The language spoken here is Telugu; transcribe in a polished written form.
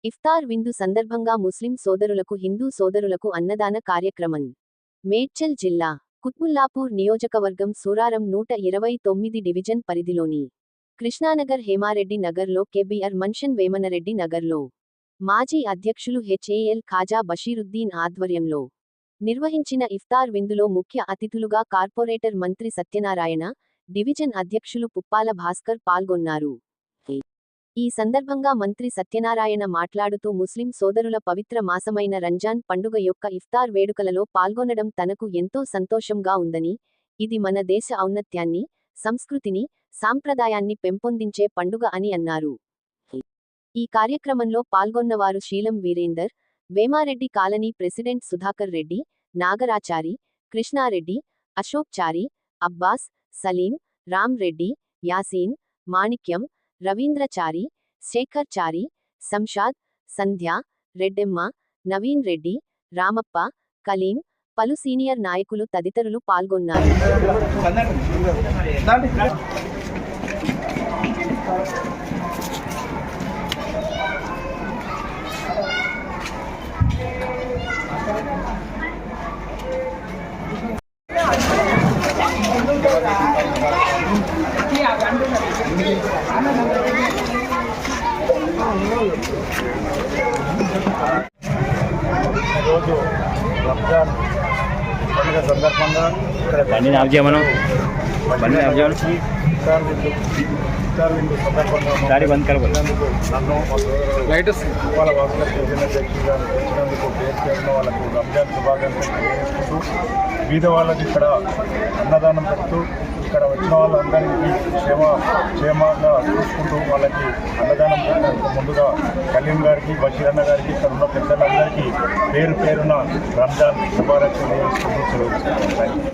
ఇఫ్తార్ విందు సందర్భంగా ముస్లిం సోదరులకు హిందూ సోదరులకు అన్నదాన కార్యక్రమం. మేడ్చల్ జిల్లా కుత్బుల్లాపూర్ నియోజకవర్గం సూరారం 129 డివిజన్ పరిధిలోని కృష్ణానగర్ హేమారెడ్డి నగర్లో కేబీఆర్ మన్షన్ వేమనరెడ్డి నగర్లో మాజీ అధ్యక్షులు హెచ్ఏఎల్ ఖాజా బషీరుద్దీన్ ఆధ్వర్యంలో నిర్వహించిన ఇఫ్తార్ విందులో ముఖ్య అతిథులుగా కార్పొరేటర్ మంత్రి సత్యనారాయణ, డివిజన్ అధ్యక్షులు పుప్పాల భాస్కర్ పాల్గొన్నారు. ఈ సందర్భంగా మంత్రి సత్యనారాయణ మాట్లాడుతూ ముస్లిం సోదరుల పవిత్ర మాసమైన రంజాన్ పండుగ యొక్క ఇఫ్తార్ వేడుకలలో పాల్గొనడం తనకు ఎంతో సంతోషంగా ఉందని, ఇది మన దేశ ఔన్నత్యాన్ని, సంస్కృతిని, సాంప్రదాయాన్ని పెంపొందించే పండుగ అని అన్నారు. ఈ కార్యక్రమంలో పాల్గొన్నవారు శీలం వీరేందర్, వేమారెడ్డి కాలనీ ప్రెసిడెంట్ సుధాకర్ రెడ్డి, నాగరాచారి, కృష్ణారెడ్డి, అశోక్ చారి, అబ్బాస్, సలీం, రామ్ రెడ్డి, యాసీన్, మాణిక్యం, రవీంద్రచారి, శేఖర్ చారి, సంషాద్, సంధ్య, రెడ్డెమ్మ, నవీన్ రెడ్డి, రామప్ప, కలీం, పలు సీనియర్ నాయకులు తదితరులు పాల్గొన్నారు. ఈరోజు రంజాన్ పండుగ సందర్భంగా ఇక్కడ ఇఫ్తార్ విందు సందర్భంగా నన్ను వాళ్ళ వాసులకు చేసిన అధ్యక్షులుగా వచ్చినందుకు పేరు చేసిన వాళ్ళకు రంజాన్ శుభాకాంక్షలు తెలియజేస్తూ బీద వాళ్ళకి ఇక్కడ అన్నదానం పెడుతూ ఇక్కడ వచ్చిన వాళ్ళందరికీ క్షేమంగా చూసుకుంటూ వాళ్ళకి అన్నదానం పెట్టడానికి ముందుగా కలీం గారికి, బషీర్ అన్న గారికి, ఇక్కడ ఉన్న పెద్దలందరికీ పేరున రంజాన్ శుభాకాంక్షలు తెలియజేస్తూ